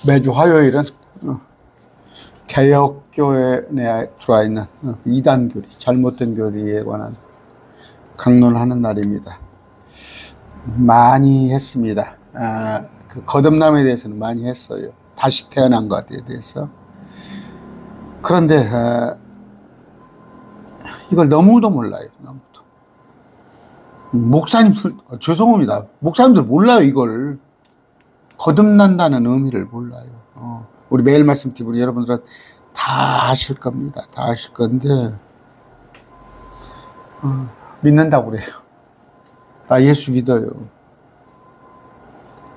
매주 화요일은 개혁교회 내에 들어와 있는 이단 교리, 잘못된 교리에 관한 강론을 하는 날입니다. 많이 했습니다. 그 거듭남에 대해서는 많이 했어요. 다시 태어난 것에 대해서. 그런데 이걸 너무도 몰라요. 너무도. 목사님들, 죄송합니다. 목사님들 몰라요. 이걸. 거듭난다는 의미를 몰라요. 우리 매일 말씀 TV 여러분들은 다 아실 겁니다. 다 아실 건데 믿는다고 그래요. 나 예수 믿어요.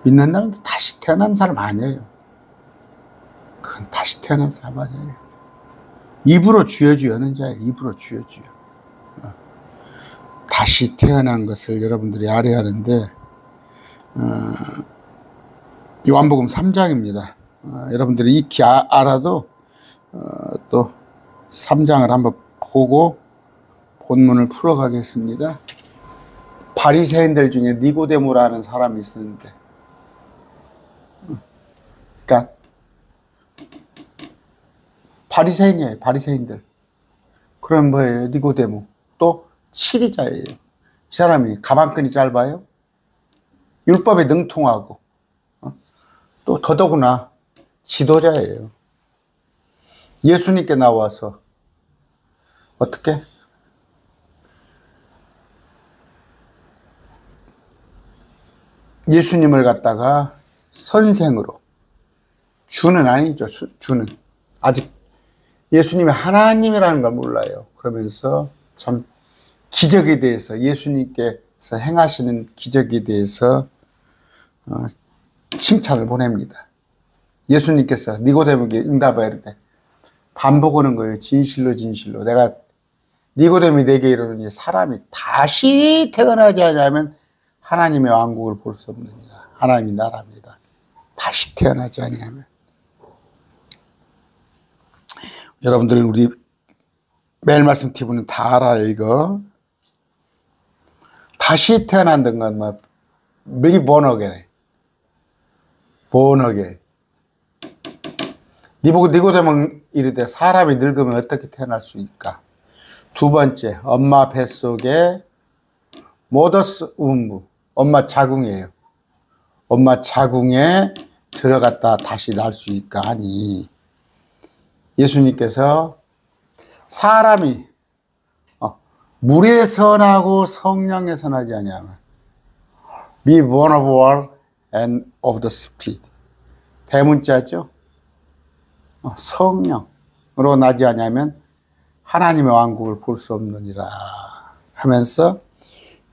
믿는다는데 다시 태어난 사람 아니에요. 그건 다시 태어난 사람 아니에요. 입으로 주여 주여 하는 자예요. 입으로 주여 주여. 다시 태어난 것을 여러분들이 알아야 하는데 요한복음 3장입니다. 여러분들이 익히 알아도 또 3장을 한번 보고 본문을 풀어가겠습니다. 바리새인들 중에 니고데모라는 사람이 있었는데, 그러니까 바리새인이에요. 바리새인들. 그럼 뭐예요? 니고데모. 또 치리자예요. 이 사람이 가방끈이 짧아요. 율법에 능통하고 또 더더구나 지도자예요. 예수님께 나와서 어떻게? 예수님을 갖다가 선생으로, 주는 아니죠. 주는 아직 예수님이 하나님이라는 걸 몰라요. 그러면서 참 기적에 대해서, 예수님께서 행하시는 기적에 대해서 칭찬을 보냅니다. 예수님께서 니고데모에게 응답하여 이르되 반복하는 거예요. 진실로 진실로 내가 니고데모이 내게 이르노니 사람이 다시 태어나지 않으면 하나님의 왕국을 볼 수 없느니라. 하나님이 나라입니다. 다시 태어나지 않으면. 여러분들 우리 매일 말씀 TV는 다 알아요. 이거 다시 태어난다는 건 뭐 리본어게네. 본어게. 니고데모 이르되 사람이 늙으면 어떻게 태어날 수 있을까? 두 번째, 엄마 뱃속에 모더스 움부, 엄마 자궁이에요. 엄마 자궁에 들어갔다 다시 날 수 있을까 하니 예수님께서 사람이 물에서 나고 성령에서 나지 아니하면 be born of water and of the Spirit. 대문자죠. 성령으로 나지 않으면 하나님의 왕국을 볼 수 없느니라 하면서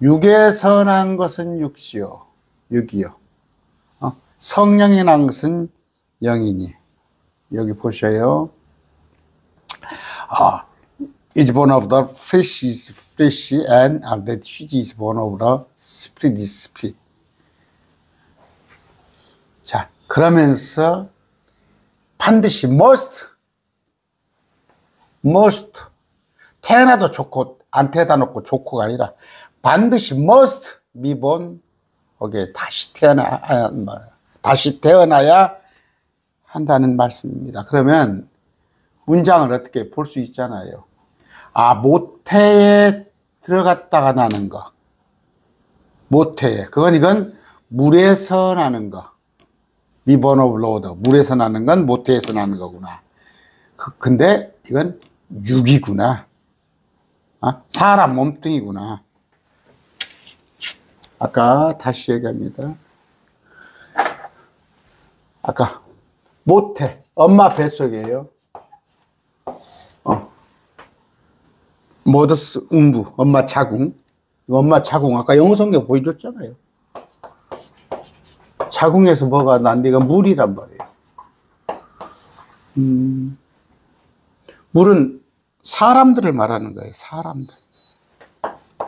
육에서 난 것은 육시요, 육이요. 성령이 난 것은 영이니. 여기 보셔요. is born of the flesh is flesh and that which is born of the spirit is spirit. 자, 그러면서 반드시 must 태어나도 좋고 안 태어나 놓고 좋고가 아니라 반드시 must be born again. 다시 태어나야 한다는 말씀입니다. 그러면 문장을 어떻게 볼 수 있잖아요. 모태에 들어갔다가 나는 거. 모태에. 이건 물에서 나는 거. Reborn of Lord. 물에서 나는 건 모태에서 나는 거구나. 근데 이건 육이구나. 사람 몸뚱이구나. 아까 다시 얘기합니다. 아까 모태, 엄마 뱃속이에요. 모더스 움부, 엄마 자궁. 엄마 자궁, 아까 영어 성경 보여줬잖아요. 자궁에서 뭐가 난데 이건 물이란 말이에요. 물은 사람들을 말하는 거예요. 사람들.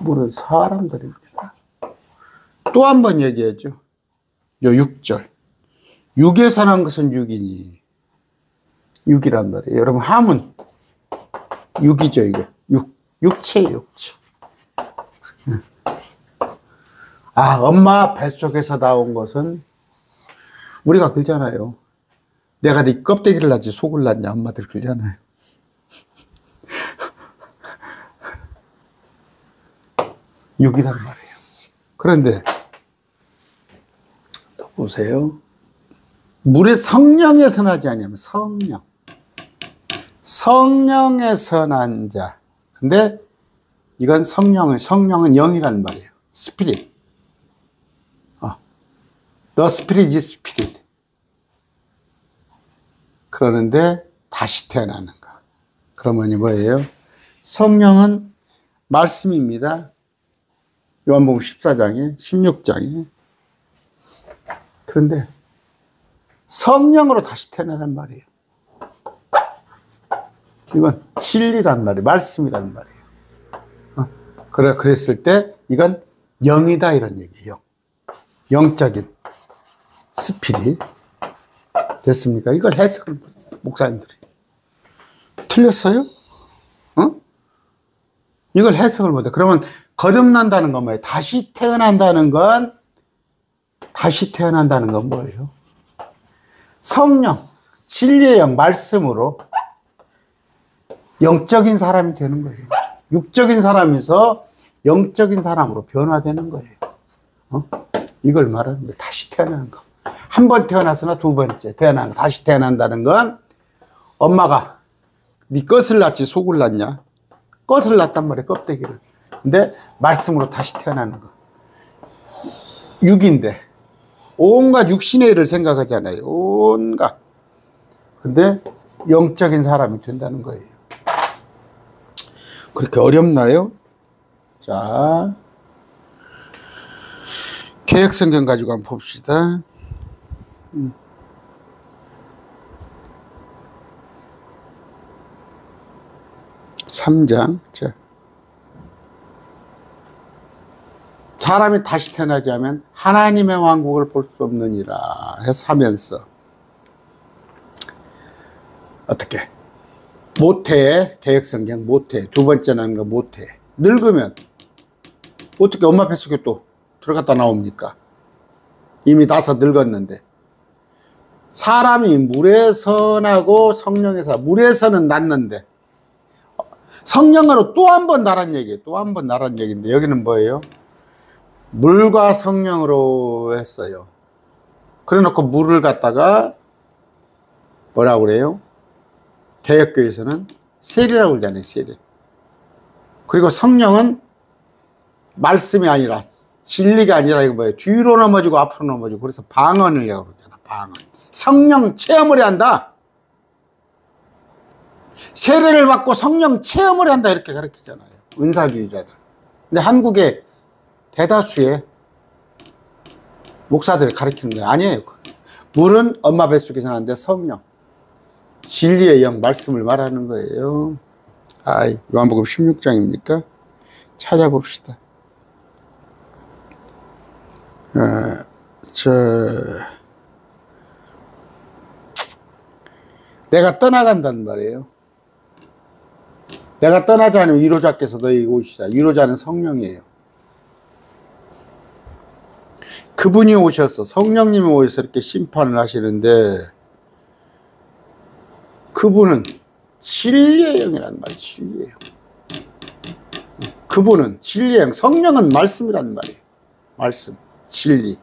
물은 사람들입니다. 또 한 번 얘기하죠. 요 6절. 육에서 난 것은 육이니. 육이란 말이에요. 여러분, 함은 육이죠, 이게. 육체예요, 육체. 엄마 뱃속에서 나온 것은 우리가 그러잖아요. 내가 네 껍데기를 낳지 속을 낳냐 엄마들 그러잖아요. 육이란 말이에요. 그런데 또 보세요. 물의 성령에서 나지 아니하면 성령에서 난 자. 근데 이건 성령은 영이란 말이에요. 스피릿. The Spirit is Spirit. 그러는데 다시 태어나는 거. 그러면 뭐예요? 성령은 말씀입니다. 요한복음 14장에 16장에. 그런데 성령으로 다시 태어나는 말이에요. 이건 진리란 말이에요. 말씀이란 말이에요. 그랬을 때 이건 영이다 이런 얘기예요. 영적인 스피릿. 됐습니까? 이걸 해석을 목사님들이 틀렸어요? 이걸 해석을 못해. 그러면 거듭난다는 건 뭐예요? 다시 태어난다는 건 뭐예요? 성령, 진리의 영, 말씀으로 영적인 사람이 되는 거예요. 육적인 사람에서 영적인 사람으로 변화되는 거예요. 이걸 말하는 거예요. 다시 태어나는 거. 한 번 태어나서나 두 번째 태어난 거. 다시 태어난다는 건 엄마가 네 것을 낳지 속을 낳냐? 것을 낳단 말이에요. 껍데기를. 근데 말씀으로 다시 태어나는 거. 육인데 온갖 육신의 일을 생각하잖아요. 온갖. 근데 영적인 사람이 된다는 거예요. 그렇게 어렵나요? 자, 개역성경 가지고 한번 봅시다. 3장. 자, 사람이 다시 태어나지 않으면 하나님의 왕국을 볼 수 없느니라 해서 하면서 어떻게? 못해. 개역성경 못해. 두 번째 나는 거 못해. 늙으면 어떻게 엄마 뱃속에 또 들어갔다 나옵니까? 이미 나서 늙었는데. 사람이 물에서 나고 성령에서, 물에서는 났는데 성령으로 또 한 번 나란 얘기예요. 또 한 번 나란 얘기인데 여기는 뭐예요? 물과 성령으로 했어요. 그래 놓고 물을 갖다가 뭐라고 그래요? 개역교에서는 세례라고 그러잖아요. 세례. 그리고 성령은 말씀이 아니라 진리가 아니라 이거 뭐예요? 뒤로 넘어지고 앞으로 넘어지고. 그래서 방언을 내가 그러잖아. 방언. 성령 체험을 해야 한다. 세례를 받고 성령 체험을 해야 한다. 이렇게 가르치잖아요. 은사주의자들. 근데 한국의 대다수의 목사들이 가르치는 거예요. 아니에요. 물은 엄마 뱃속에서 나는데 성령. 진리의 영, 말씀을 말하는 거예요. 요한복음 16장입니까? 찾아봅시다. 내가 떠나간단 말이에요. 내가 떠나지 않으면 위로자께서 너희에게 오시라. 위로자는 성령이에요. 그분이 오셔서, 성령님이 오셔서 이렇게 심판을 하시는데, 그분은 진리의 영이란 말이에요. 진리의 영. 그분은 진리의 영. 성령은 말씀이란 말이에요. 말씀, 진리.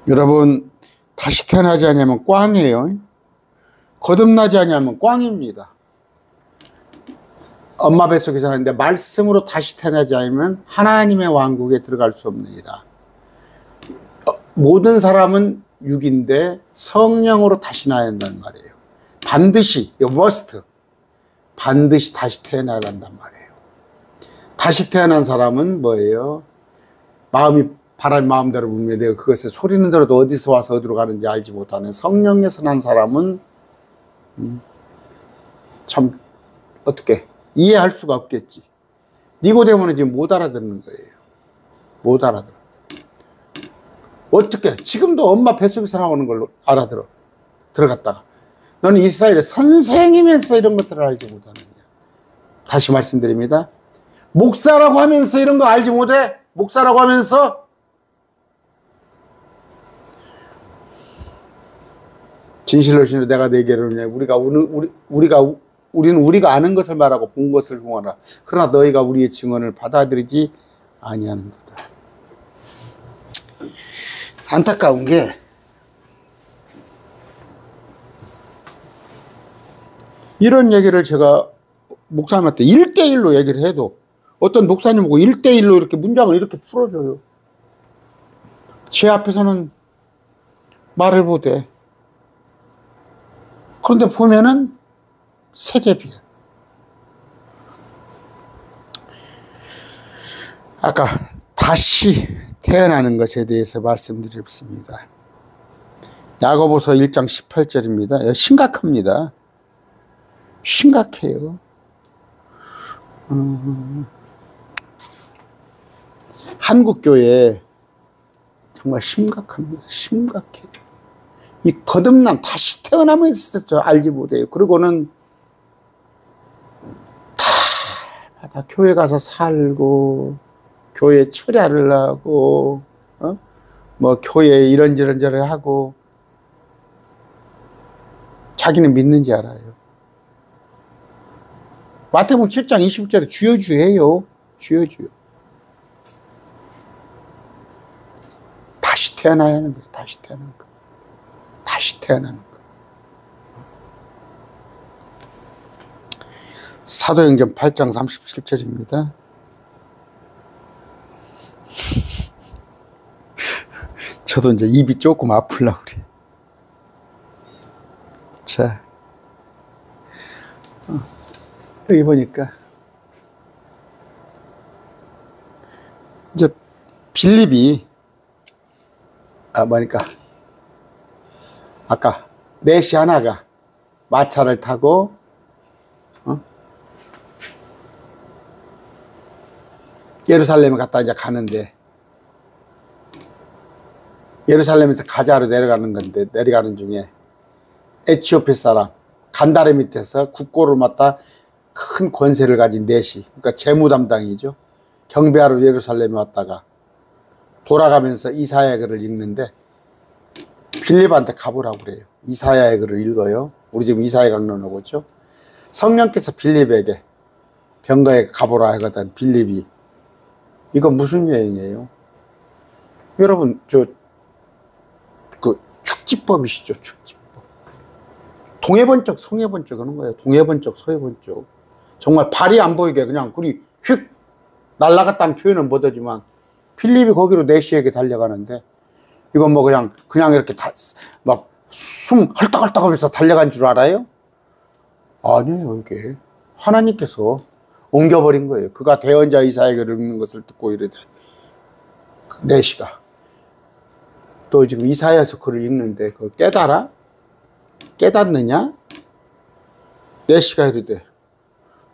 여러분, 다시 태어나지 않으면 꽝이에요. 거듭나지 않으면 꽝입니다. 엄마 뱃속에서 나는데 말씀으로 다시 태어나지 않으면 하나님의 왕국에 들어갈 수 없느니라. 모든 사람은 육인데 성령으로 다시 나야 한단 말이에요. 반드시, must, 반드시 다시 태어나야 한단 말이에요. 다시 태어난 사람은 뭐예요? 바람이 마음대로 불면 내가 그것에 소리는 들어도 어디서 와서 어디로 가는지 알지 못하는 성령에서 난 사람은 참 어떻게 이해할 수가 없겠지. 니고데모는 지금 못 알아듣는 거예요. 못 알아들어. 어떻게 지금도 엄마 뱃속에서 나오는 걸로 알아들어. 들어갔다가 너는 이스라엘의 선생이면서 이런 것들을 알지 못하느냐. 다시 말씀드립니다. 목사라고 하면서 이런 거 알지 못해? 목사라고 하면서 진실로 진실로 내가 내게 이르노니 우리는 우리가 아는 것을 말하고 본 것을 공하라. 그러나 너희가 우리의 증언을 받아들이지 아니하는도다. 안타까운 게 이런 얘기를 제가 목사님한테 1대1로 얘기를 해도 어떤 목사님 보고 1대1로 이렇게 문장을 이렇게 풀어줘요. 제 앞에서는 말을 못해. 그런데 보면은 세제비야. 아까 다시 태어나는 것에 대해서 말씀드렸습니다. 야고보서 1장 18절입니다. 심각합니다. 심각해요. 한국교회 정말 심각합니다. 심각해. 이 거듭남 다시 태어나면 있었죠. 알지 못해요. 그리고는 다 교회 가서 살고 교회 철야를 하고 뭐 교회 이런저런 하고 자기는 믿는지 알아요. 마태복음 7장 20절에 주여주여해요. 주여주여. 다시 태어나야 하는 거예요. 다시 태어나는 거. 다시 태어나는 거. 사도행전 8장 37절입니다. 저도 이제 입이 조금 아플라 그래. 자, 여기 보니까 이제 빌립이 뭐니까 아까 넷이 하나가 마차를 타고 예루살렘에 갔다 이제 가는데 예루살렘에서 가자로 내려가는 건데 내려가는 중에 에티오피아 사람 간다레 밑에서 국고를 맡아 큰 권세를 가진 넷이 그러니까 재무 담당이죠. 경배하러 예루살렘에 왔다가 돌아가면서 이사야의 글을 읽는데 빌립한테 가보라고 그래요. 이사야의 글을 읽어요. 우리 지금 이사야 강론 하고 있죠. 성령께서 빌립에게 병거에 가보라 하거든. 빌립이 이거 무슨 여행이에요? 여러분 그 축지법이시죠. 축지법. 동해번쩍 성해번쩍 하는 거예요. 동해번쩍 서해번쩍. 정말 발이 안 보이게 그냥 휙 날아갔다는 표현은 못하지만 빌립이 거기로 4시에게 달려가는데 이건 뭐 그냥 이렇게 막 숨 헐떡헐떡 하면서 달려간 줄 알아요? 아니에요. 이게 하나님께서 옮겨버린 거예요. 그가 대언자 이사야의 글을 읽는 것을 듣고 이르되 4시가 또 지금 이사야서 글을 읽는데 그걸 깨닫느냐? 4시가 이르되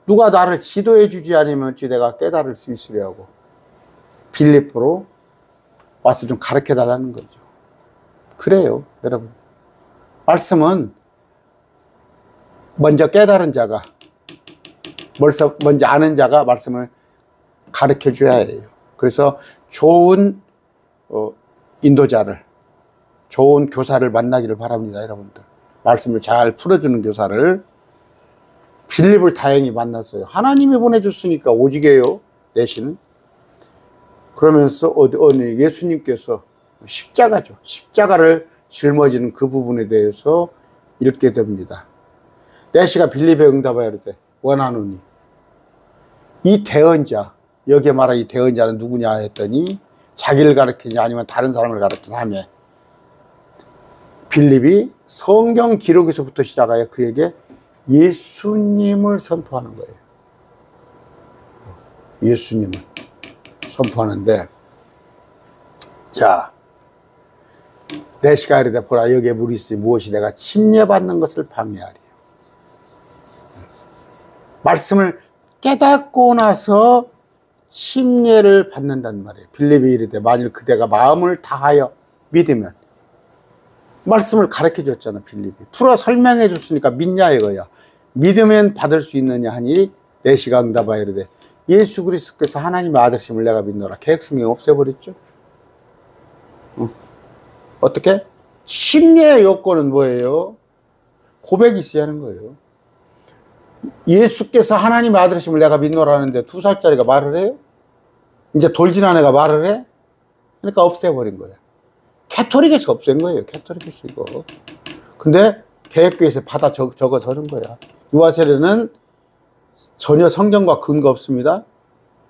누가 나를 지도해 주지 않으면 어찌 내가 깨달을 수 있으려고 빌립보로 와서 좀 가르쳐 달라는 거죠. 그래요, 여러분. 말씀은 먼저 깨달은 자가 먼저 아는 자가 말씀을 가르쳐 줘야 해요. 그래서 좋은 인도자를 좋은 교사를 만나기를 바랍니다. 여러분들 말씀을 잘 풀어주는 교사를 빌립을 다행히 만났어요. 하나님이 보내줬으니까 오지게요. 내시는 그러면서 어느 예수님께서 십자가죠. 십자가를 짊어지는 그 부분에 대해서 읽게 됩니다. 내시가 빌립에 응답하여 이르되 원하노니 이 대언자 여기에 말한 이 대언자는 누구냐 했더니 자기를 가르치냐 아니면 다른 사람을 가르치냐 하며 빌립이 성경 기록에서부터 시작하여 그에게 예수님을 선포하는 거예요. 예수님을 선포하는데 자 내시가 이르되 보라 여기에 물이 있으니 무엇이 내가 침례받는 것을 방해하리요. 말씀을 깨닫고 나서 침례를 받는단 말이에요. 빌립이 이르되 만일 그대가 마음을 다하여 믿으면 말씀을 가르쳐 줬잖아. 빌립이 풀어 설명해 줬으니까 믿냐 이거야. 믿으면 받을 수 있느냐 하니 내시가 응답하여 이르되 예수 그리스도께서 하나님의 아들심을 내가 믿노라. 계획성경 없애버렸죠. 어떻게? 침례의 요건은 뭐예요? 고백이 있어야 하는 거예요. 예수께서 하나님의 아들이심을 내가 믿노라는데 2살짜리가 말을 해요? 이제 돌 지난 애가 말을 해? 그러니까 없애버린 거야. 캐토릭에서 없앤 거예요. 캐토릭에서 이거. 근데 개혁교회에서 받아 적어서는 거야. 유아 세례는 전혀 성경과 근거 없습니다.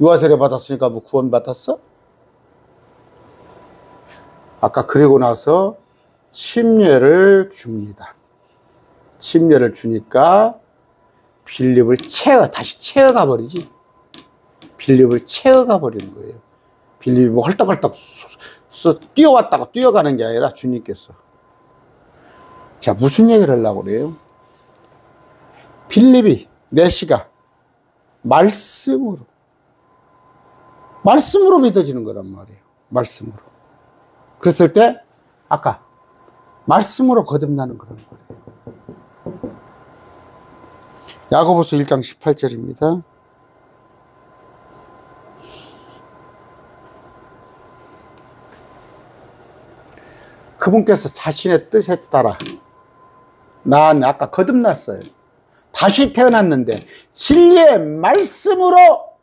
유아 세례 받았으니까 뭐 구원 받았어? 아까 그리고 나서 침례를 줍니다. 침례를 주니까 빌립을 다시 채워가 버리지. 빌립을 채워가 버리는 거예요. 빌립이 뭐 헐떡헐떡 뛰어왔다가 뛰어가는 게 아니라 주님께서. 자, 무슨 얘기를 하려고 그래요? 빌립이, 내시가 말씀으로 믿어지는 거란 말이에요. 말씀으로. 그랬을 때 아까 말씀으로 거듭나는 그런 거예요. 야고보서 1장 18절입니다. 그분께서 자신의 뜻에 따라 난 아까 거듭났어요. 다시 태어났는데 진리의 말씀으로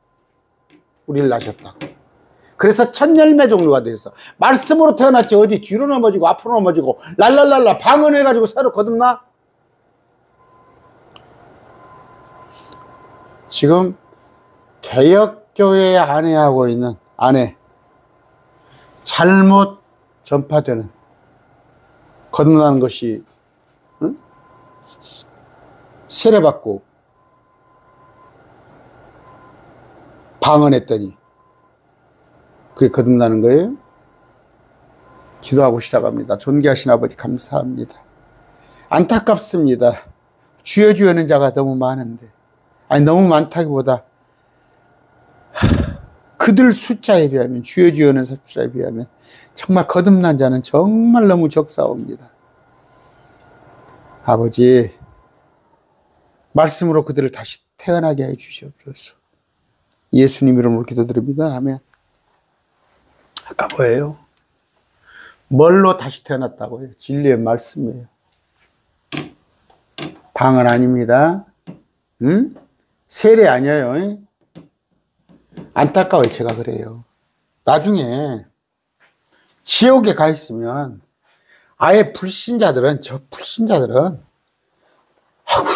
우리를 낳으셨다고. 그래서 첫 열매 종류가 돼서 말씀으로 태어났지 어디 뒤로 넘어지고 앞으로 넘어지고 랄랄랄라 방언해가지고 새로 거듭나? 지금 개혁교회 안에 하고 있는 안에 잘못 전파되는 거듭나는 것이 세례받고 방언했더니 그게 거듭나는 거예요. 기도하고 시작합니다. 존귀하신 아버지 감사합니다. 안타깝습니다. 주여 주여는 자가 너무 많은데, 아니 너무 많다기보다 그들 숫자에 비하면, 주여 주여는 숫자에 비하면 정말 거듭난 자는 정말 너무 적사옵니다. 아버지, 말씀으로 그들을 다시 태어나게 해 주시옵소서. 예수님 이름으로 기도드립니다. 아멘. 아까 뭐예요? 뭘로 다시 태어났다고요? 진리의 말씀이에요. 방언 아닙니다. 세례 아니에요. 안타까워요. 제가 그래요. 나중에 지옥에 가 있으면 아예 불신자들은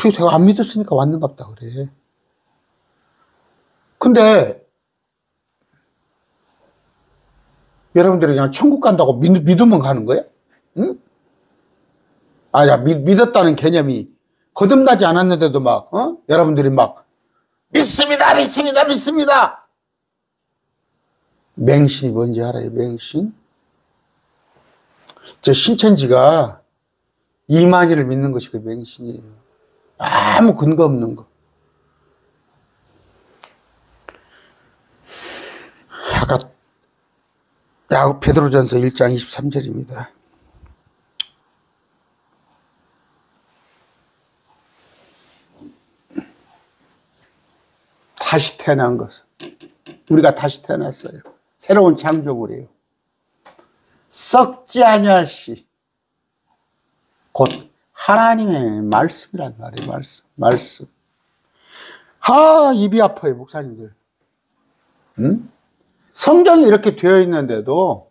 그래 내가 안 믿었으니까 왔는가 보다 그래. 근데 여러분들이 그냥 천국 간다고 믿으면 가는 거야? 응? 아야 믿었다는 개념이 거듭나지 않았는데도 막 여러분들이 막 믿습니다. 맹신이 뭔지 알아요? 맹신? 저 신천지가 이만희를 믿는 것이 그 맹신이에요. 아무 근거 없는 거. 아까 베드로전서 1장 23절입니다. 다시 태어난 것은 우리가 다시 태어났어요. 새로운 창조물이에요. 썩지 아니할 씨, 곧 하나님의 말씀이란 말이에요. 말씀. 입이 아파요, 목사님들. 성경이 이렇게 되어 있는데도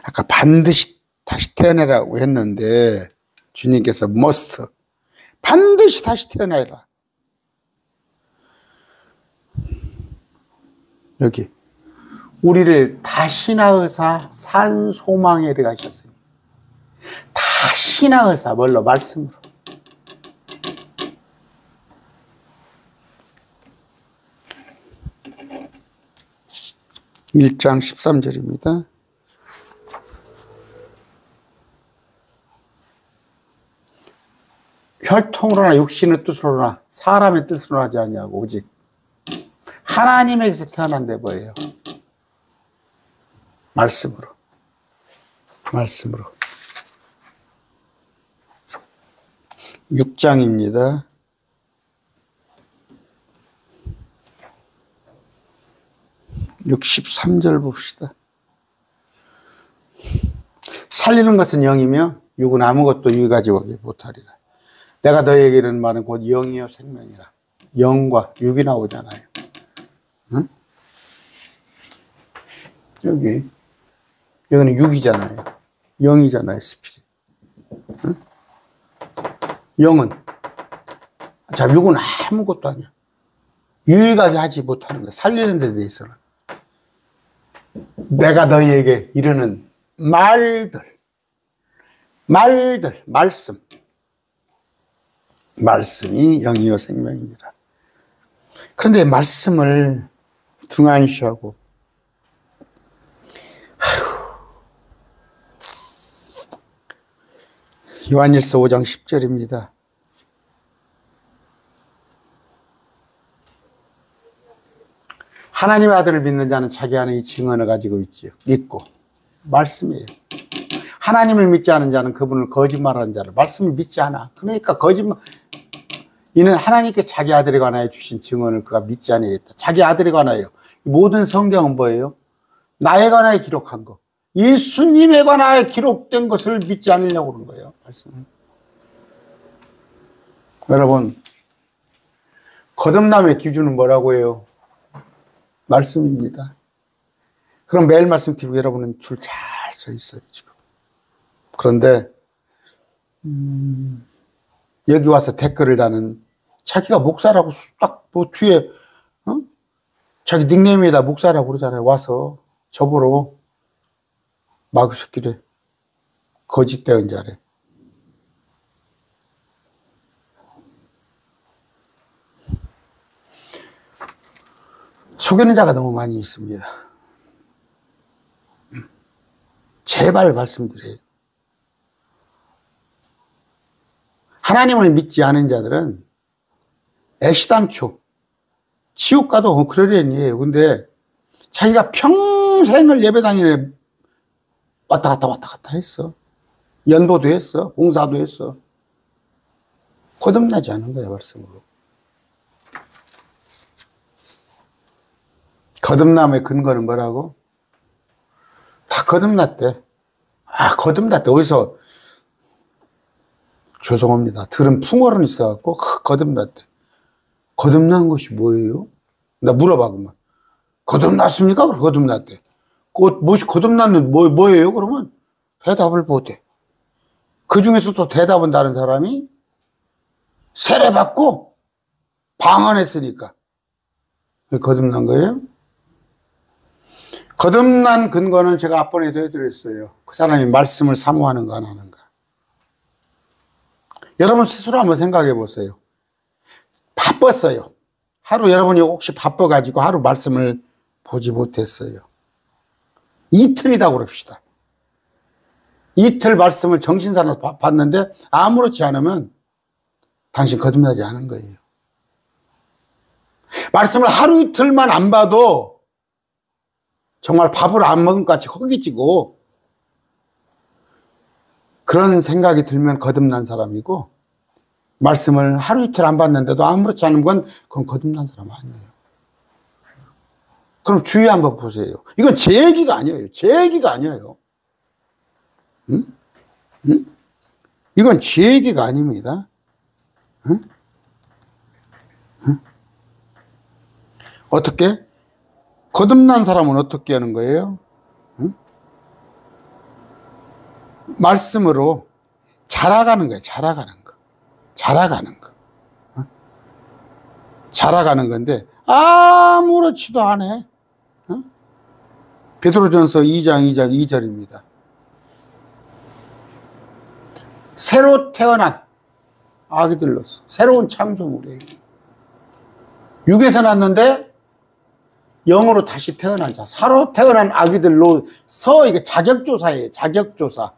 아까 반드시 다시 태어나라고 했는데 주님께서 must, 반드시 다시 태어나라. 여기 우리를 다시 낳으사 산 소망에 이르가셨으니, 다시 낳으사 뭘로? 말씀으로. (1장 13절입니다) 혈통으로나 육신의 뜻으로나 사람의 뜻으로 하지 아니하고 오직 하나님에게서 태어난데 뭐예요? 말씀으로. 6장입니다. (63절) 봅시다. 살리는 것은 영이며 육은 아무것도 유익하지 못하리라. 내가 너희에게 이르는 말은 곧 영이요 생명이라. 영과 육이 나오잖아요. 응? 여기는 육이잖아요. 영이잖아요. 스피릿. 응? 영은 육은 아무것도 아니야. 유익하게 하지 못하는 거야. 살리는 데 대해서는. 내가 너희에게 이르는 말씀이 영이요 생명이니라. 그런데 말씀을 등한시하고 요한일서 5장 10절입니다. 하나님의 아들을 믿는 자는 자기 안에 이 증언을 가지고 있지요. 믿고. 말씀이에요. 하나님을 믿지 않은 자는 그분을 거짓말하는 자를 말씀을 믿지 않아. 그러니까 거짓말. 이는 하나님께 자기 아들에 관하여 주신 증언을 그가 믿지 않으겠다. 자기 아들에 관하여. 모든 성경은 뭐예요? 나에 관하여 기록한 거. 예수님에 관하여 기록된 것을 믿지 않으려고 그런 거예요. 말씀은. 여러분, 거듭남의 기준은 뭐라고 해요? 말씀입니다. 그럼 매일 말씀 TV 여러분은 줄 잘 서 있어요, 지금. 그런데, 여기 와서 댓글을 다는 자기가 목사라고 딱 뒤에, 자기 닉네임에다 목사라고 그러잖아요. 와서 저보러 마귀 새끼래. 거짓된 자래. 속이는 자가 너무 많이 있습니다. 제발 말씀드려요. 하나님을 믿지 않은 자들은 애시당초 지옥 가도 그러려니에요. 근데 자기가 평생을 예배당에 왔다 갔다 했어. 연보도 했어. 봉사도 했어. 거듭나지 않은 거야, 말씀으로. 거듭남의 근거는 뭐라고? 다 거듭났대. 거듭났대. 어디서? 죄송합니다. 들은 풍어는 있어갖고, 거듭났대. 거듭난 것이 뭐예요? 나 물어봐, 그러면. 거듭났습니까? 거듭났대. 무엇이 거듭났는 뭐예요? 그러면 대답을 못해. 그 중에서 또 대답은 다른 사람이 세례받고 방언했으니까. 거듭난 거예요? 거듭난 근거는 제가 앞번에도 해드렸어요. 그 사람이 말씀을 사모하는가 안 하는가. 여러분 스스로 한번 생각해 보세요. 바빴어요. 하루 여러분이 혹시 바빠가지고 하루 말씀을 보지 못했어요. 이틀이다 그럽시다. 이틀 말씀을 정신사로 봤는데 아무렇지 않으면 당신 거듭나지 않은 거예요. 말씀을 하루 이틀만 안 봐도 정말 밥을 안 먹은 것 같이 허기지고 그런 생각이 들면 거듭난 사람이고, 말씀을 하루 이틀 안 봤는데도 아무렇지 않은 건 그건 거듭난 사람 아니에요. 그럼 주의 한번 보세요. 이건 제 얘기가 아니에요. 제 얘기가 아니에요. 응? 응? 이건 제 얘기가 아닙니다. 응? 응? 어떻게? 거듭난 사람은 어떻게 하는 거예요? 응? 말씀으로 자라가는 거예요. 자라가는 거. 자라가는 거. 응? 자라가는 건데 아무렇지도 않아. 응? 베드로전서 2장 2절입니다. 새로 태어난 아기들로서 새로운 창조물이에요. 육에서 났는데 영으로 다시 태어난 자, 새로 태어난 아기들로서 이게 자격조사예요. 자격조사.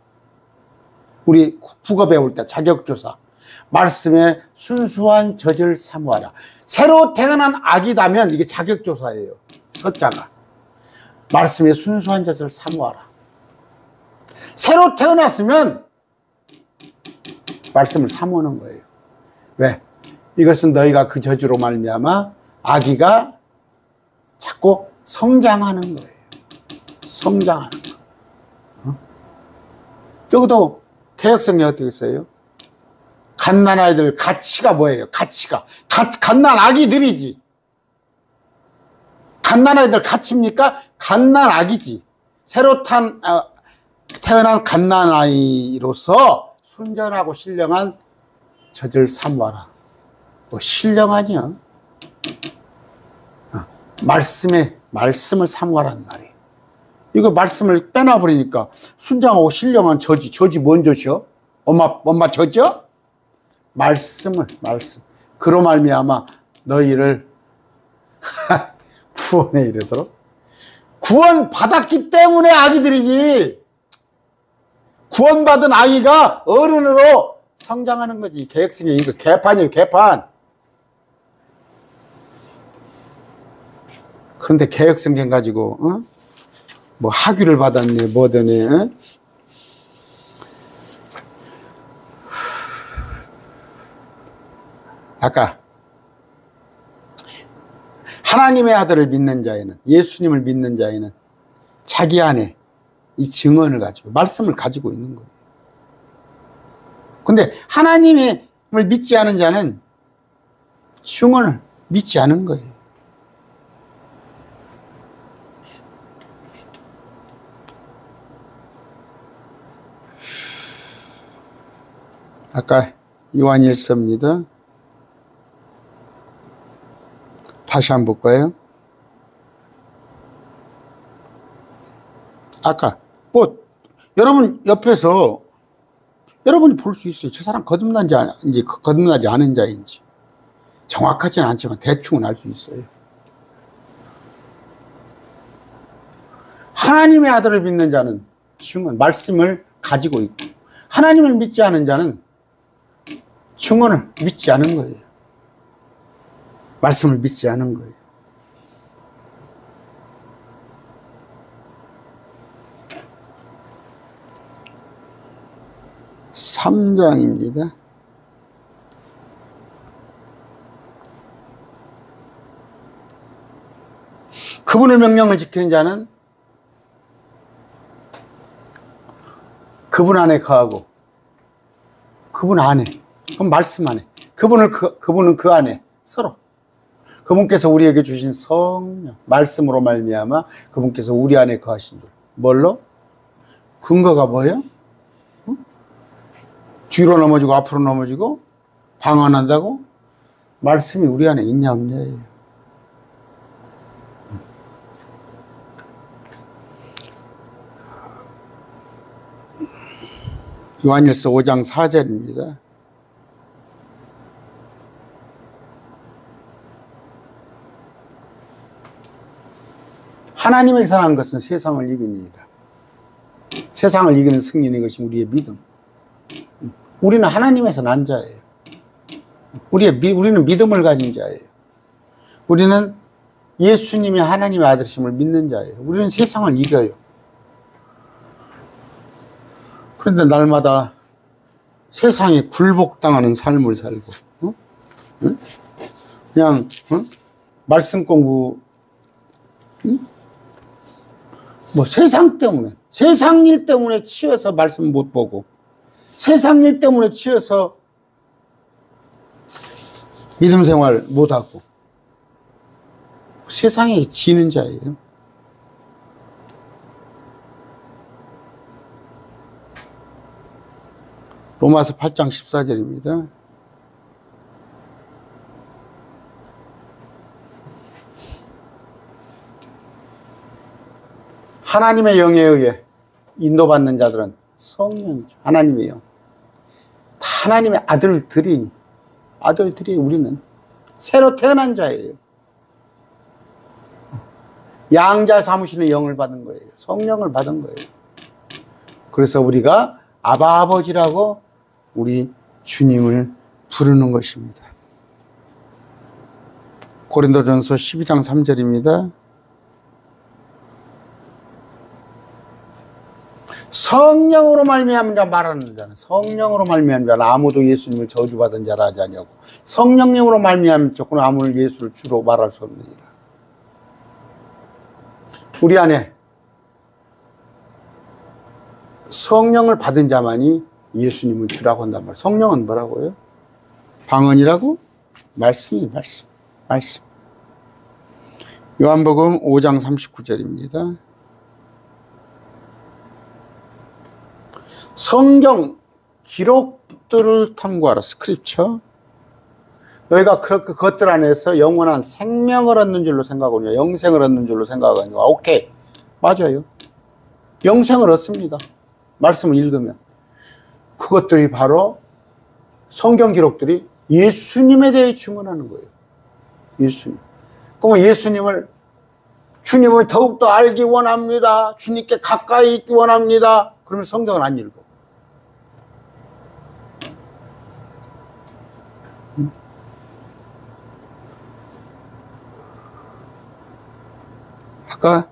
우리 국어 배울 때 자격조사. 말씀에 순수한 젖을 사모하라. 새로 태어난 아기다면 이게 자격조사예요. 서자가. 말씀에 순수한 젖을 사모하라. 새로 태어났으면 말씀을 사모하는 거예요. 왜? 이것은 너희가 그 젖으로 말미암아 아기가 자꾸 성장하는 거예요. 성장하는 거. 여기도 개혁성경에 어떻게 써요? 갓난아이들 가치가 뭐예요? 가치가. 갓난아기들이지. 갓난아이들 가치입니까? 갓난아기지. 새로 태어난 갓난아이로서 순전하고 신령한 젖을 삼와라. 뭐 신령하냐? 말씀을 삼와란 말이에요. 이거 말씀을 빼놔버리니까 순정하고 신령한 젖이 뭔 젖이요? 엄마 젖이요? 말씀. 그로 말미암아 너희를 구원에 이르도록. 구원 받았기 때문에 아기들이지. 구원받은 아이가 어른으로 성장하는 거지. 개혁성경 이거 개판이에요, 개판. 그런데 개혁성경 가지고 뭐 학위를 받았네, 뭐더네. 아까 하나님의 아들을 믿는 자에는, 예수님을 믿는 자에는 자기 안에 이 증언을 가지고, 말씀을 가지고 있는 거예요. 근데 하나님을 믿지 않은 자는 증언을 믿지 않은 거예요. 아까 요한일서입니다. 다시 한번 볼까요? 아까 여러분 옆에서 여러분이 볼 수 있어요. 저 사람 거듭나지 않은 자인지. 정확하지는 않지만 대충은 알 수 있어요. 하나님의 아들을 믿는 자는 증언, 말씀을 가지고 있고, 하나님을 믿지 않은 자는 증언을 믿지 않은 거예요. 말씀을 믿지 않은 거예요. (3장입니다) 그분의 명령을 지키는 자는 그분 안에 거하고, 그분 안에, 그럼 말씀 안에, 그분은 그 안에, 서로. 그분께서 우리에게 주신 성령, 말씀으로 말미암아 그분께서 우리 안에 거하신 줄. 뭘로? 근거가 뭐예요? 뒤로 넘어지고 앞으로 넘어지고 방언한다고? 말씀이 우리 안에 있냐 없냐예요. 요한일서 5장 4절입니다. 하나님에서 난 것은 세상을 이기니라. 세상을 이기는 승리인 것이 우리의 믿음. 우리는 하나님에서 난 자예요. 우리는 믿음을 가진 자예요. 우리는 예수님이 하나님의 아들이심을 믿는 자예요. 우리는 세상을 이겨요. 그런데 날마다 세상에 굴복당하는 삶을 살고, 그냥 말씀 공부, 뭐 세상 일 때문에 치여서 말씀 못 보고, 세상 일 때문에 치여서 믿음 생활 못 하고, 세상에 지는 자예요. 로마서 8장 14절입니다. 하나님의 영에 의해 인도받는 자들은 성령이죠. 하나님의 영. 하나님의 아들들이 우리는 새로 태어난 자예요. 양자 삼으시는 영을 받은 거예요. 성령을 받은 거예요. 그래서 우리가 아바 아버지라고 우리 주님을 부르는 것입니다. 고린도전서 12장 3절입니다. 성령으로 말미암은 자 말하는 자는, 성령으로 말미암은 자는 아무도 예수님을 저주받은 자라 하지 아니하고 성령님으로 말미암은 자는 아무도 예수를 주로 말할 수 없느니라. 우리 안에 성령을 받은 자만이 예수님을 주라고 한단 말이에요. 성령은 뭐라고요? 방언이라고? 말씀. 요한복음 5장 39절입니다. 성경 기록들을 탐구하라. 스크립처. 너희가 그것들 안에서 영원한 생명을 얻는 줄로 생각하거든요. 영생을 얻는 줄로 생각하거든요. 오케이. 맞아요. 영생을 얻습니다. 말씀을 읽으면. 그것들이 바로 성경 기록들이 예수님에 대해 증언하는 거예요. 예수님. 그러면 주님을 더욱더 알기 원합니다. 주님께 가까이 있기 원합니다. 그러면 성경을 안 읽어. 아까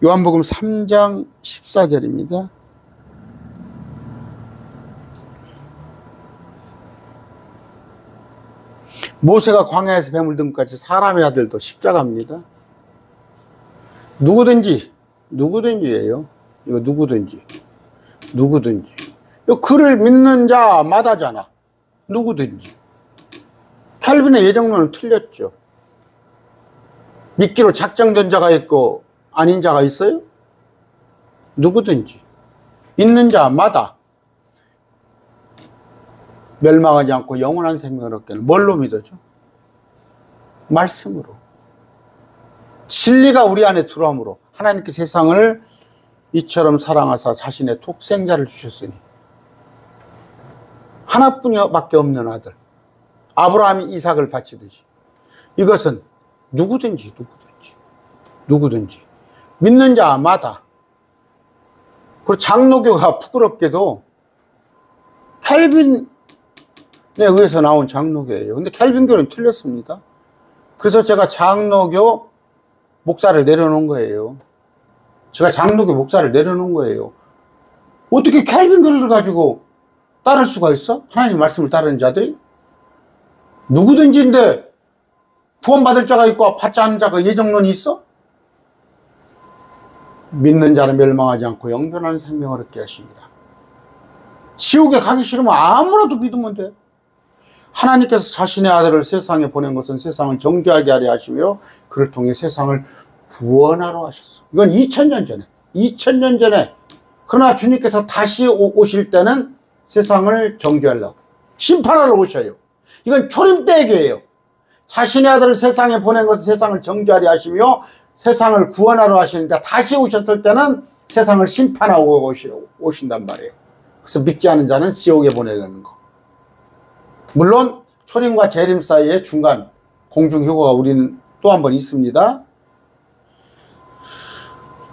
요한복음 3장 14절입니다. 모세가 광야에서 뱀을 든 것같이 사람의 아들도 십자가입니다. 누구든지예요. 이거 누구든지. 이 그를 믿는 자마다잖아. 누구든지. 칼빈의 예정론은 틀렸죠. 믿기로 작정된 자가 있고 아닌 자가 있어요? 누구든지. 있는 자마다 멸망하지 않고 영원한 생명을 얻게는 뭘로 믿어죠? 말씀으로. 진리가 우리 안에 들어옴으로 하나님께 세상을 이처럼 사랑하사 자신의 독생자를 주셨으니 하나뿐이밖에 없는 아들 아브라함이 이삭을 바치듯이 이것은 누구든지 믿는 자마다. 그리고 장로교가 부끄럽게도 캘빈에 의해서 나온 장로교예요. 근데 캘빈교는 틀렸습니다. 그래서 제가 장로교 목사를 내려놓은 거예요. 어떻게 캘빈교를 가지고 따를 수가 있어? 하나님 말씀을 따르는 자들이? 누구든지인데 구원받을 자가 있고 받지 않은 자가 예정론이 있어? 믿는 자는 멸망하지 않고 영원한 생명을 얻게 하십니다. 지옥에 가기 싫으면 아무라도 믿으면 돼. 하나님께서 자신의 아들을 세상에 보낸 것은 세상을 정죄하게 하려 하시며 그를 통해 세상을 구원하러 하셨어. 이건 2000년 전에. 그러나 주님께서 다시 오실 때는 세상을 정죄하려고 심판하러 오셔요. 이건 초림 때 얘기예요. 자신의 아들을 세상에 보낸 것은 세상을 정죄하려 하시며 세상을 구원하러 하시는데 다시 오셨을 때는 세상을 심판하고 오신단 말이에요. 그래서 믿지 않은 자는 지옥에 보내려는 거. 물론 초림과 재림 사이에 중간 공중효과가 우리는 또 한 번 있습니다.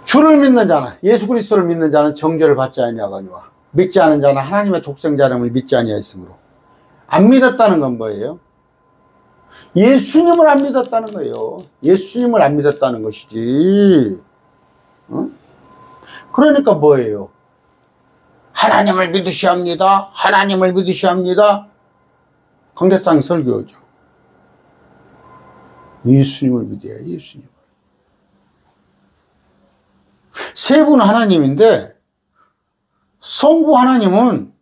주를 믿는 자는, 예수 그리스도를 믿는 자는 정죄를 받지 아니하거니와 믿지 않은 자는 하나님의 독생자름을 믿지 아니하였으므로. 안 믿었다는 건 뭐예요? 예수님을 안 믿었다는 거예요. 예수님을 안 믿었다는 것이지. 그러니까 뭐예요? 하나님을 믿으셔야 합니다. 하나님을 믿으셔야 합니다. 강대상이 설교죠. 예수님을 믿어야 예수님을. 세 분 하나님인데 성부 하나님은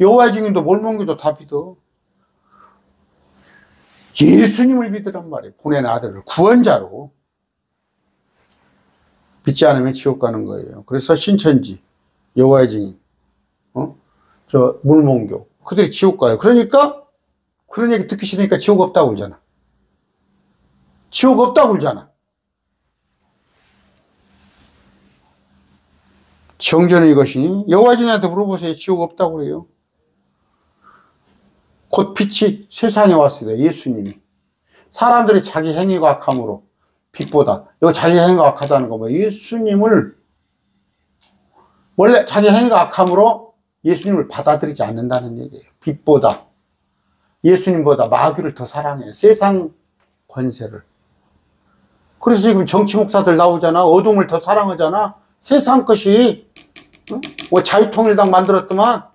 여호와의 증인도 몰몬기도 다 믿어. 예수님을 믿으란 말이에요. 보낸 아들을 구원자로. 믿지 않으면 지옥 가는 거예요. 그래서 신천지, 여호와의 증인, 저 몰몬교 그들이 지옥 가요. 그러니까 그런 얘기 듣기 싫으니까 지옥 없다고 그러잖아. 지옥 없다고 그러잖아. 정죄는 이것이니 여호와 증인한테 물어보세요. 지옥 없다고 그래요. 곧 빛이 세상에 왔습니다. 예수님이. 사람들이 자기 행위가 악함으로 빛보다. 이거 자기 행위가 악하다는 거 뭐예요? 예수님을 원래 자기 행위가 악함으로 예수님을 받아들이지 않는다는 얘기예요. 빛보다. 예수님보다 마귀를 더 사랑해요. 세상 권세를. 그래서 지금 정치 목사들 나오잖아. 어둠을 더 사랑하잖아. 세상 것이 뭐 자유통일당 만들었더만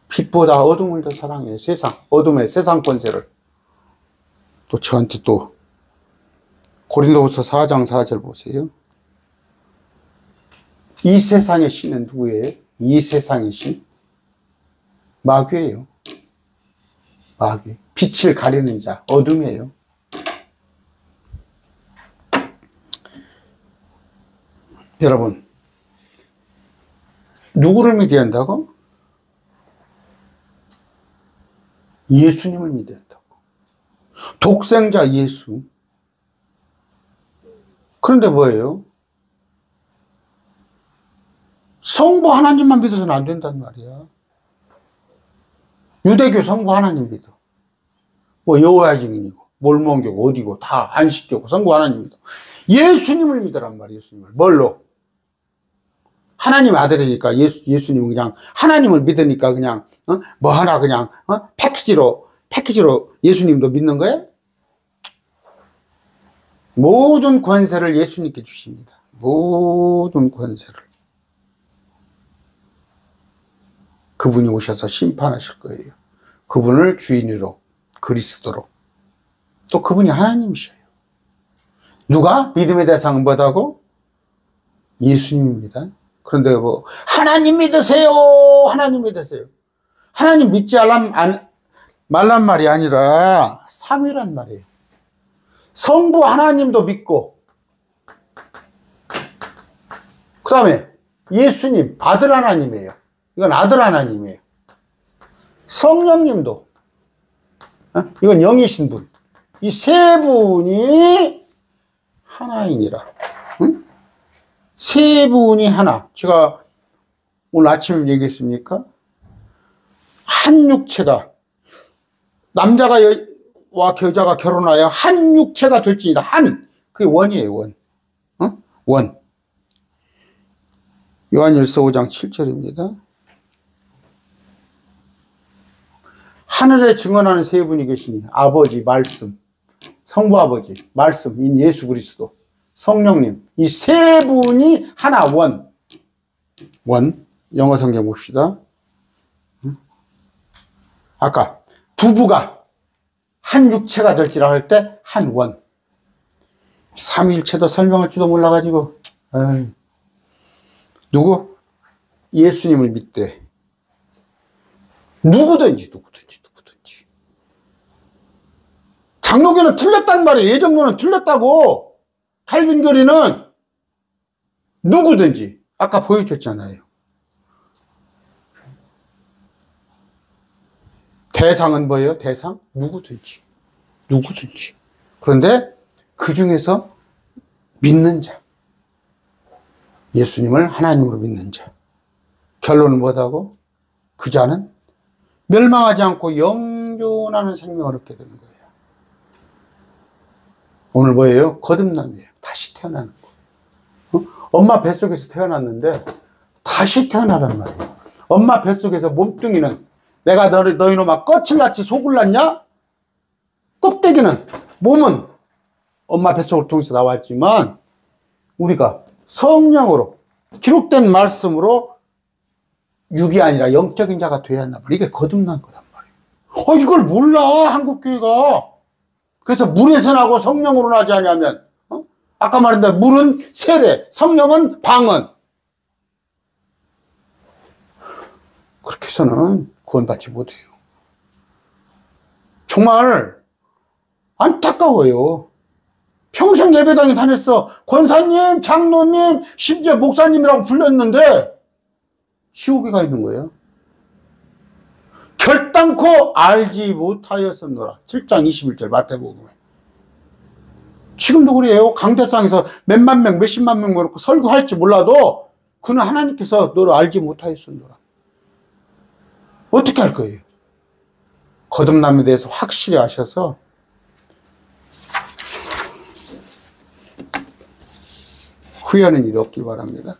빛보다 어둠을 더 사랑해요. 세상, 어둠의 세상 권세를. 또 저한테 또 고린도후서 4장 4절 보세요. 이 세상의 신은 누구예요? 이 세상의 신? 마귀예요. 마귀. 빛을 가리는 자, 어둠이에요. 여러분, 누구를 믿어야 한다고? 예수님을 믿어야 한다고. 독생자 예수. 그런데 뭐예요? 성부 하나님만 믿어서는 안 된단 말이야. 유대교 성부 하나님 믿어. 뭐 여호와 증인이고 몰몬교고 어디고 다 안식교고 성부 하나님 믿어. 예수님을 믿으란 말이에요. 예수님을. 뭘로? 하나님 아들이니까 예수님은 그냥 하나님을 믿으니까 그냥 뭐 하나 그냥 패키지로 예수님도 믿는 거예요? 모든 권세를 예수님께 주십니다. 모든 권세를. 그분이 오셔서 심판하실 거예요. 그분을 주인으로, 그리스도로. 또 그분이 하나님이셔요. 누가? 믿음의 대상은 뭐다고? 예수님입니다. 그런데 뭐 하나님 믿으세요. 하나님 믿으세요. 하나님 믿지 말란 말이 아니라 삼위란 말이에요. 성부 하나님도 믿고 그 다음에 예수님 아들 하나님이에요. 이건 아들 하나님이에요. 성령님도 이건 영이신 분. 이 세 분이 하나이니라. 응? 세 분이 하나. 제가 오늘 아침에 얘기했습니까? 한 육체가 남자가 와 여자가 결혼하여 한 육체가 될지니라. 한 그게 원이에요. 원. 원. 요한일서 5장 7절입니다. 하늘에 증언하는 세 분이 계시니 아버지 말씀, 성부 아버지 말씀인 예수 그리스도, 성령님 이 세 분이 하나 원. 원. 영어 성경 봅시다. 아까 부부가 한 육체가 될지라 할 때 한 원. 삼위일체도 설명할 줄도 몰라가지고 누구? 예수님을 믿되 누구든지 장로교는 틀렸단 말이에요. 예정론은 틀렸다고. 칼빈교리는 누구든지 아까 보여줬잖아요. 대상은 뭐예요? 대상? 누구든지. 그런데 그 중에서 믿는 자, 예수님을 하나님으로 믿는 자. 결론은 뭐다고? 그 자는 멸망하지 않고 영존하는 생명을 얻게 되는 거예요. 오늘 뭐예요? 거듭남이에요. 다시 태어나는 거. 엄마 뱃속에서 태어났는데 다시 태어나란 말이에요. 엄마 뱃속에서 몸뚱이는 내가 너희놈아 껍질났지 속을 났냐? 껍데기는 몸은 엄마 뱃속을 통해서 나왔지만 우리가 성령으로 기록된 말씀으로 육이 아니라 영적인 자가 돼야 한단 말이에요. 이게 거듭난 거란 말이에요. 이걸 몰라 한국교회가. 그래서 물에서 나고 성령으로 나지 않냐면 아까 말했는데 물은 세례, 성령은 방언. 그렇게 해서는 구원받지 못해요. 정말 안타까워요. 평생 예배당에 다녔어. 권사님, 장로님, 심지어 목사님이라고 불렸는데 지옥에 가 있는 거예요. 결단코 알지 못하였었노라. 7장 21절 마태복음에. 지금도 그래요. 강대상에서 몇만 명, 몇십만 명 모아놓고 설교할지 몰라도 그는 하나님께서 너를 알지 못하였었노라. 어떻게 할 거예요? 거듭남에 대해서 확실히 아셔서 후회하는 일이 없길 바랍니다.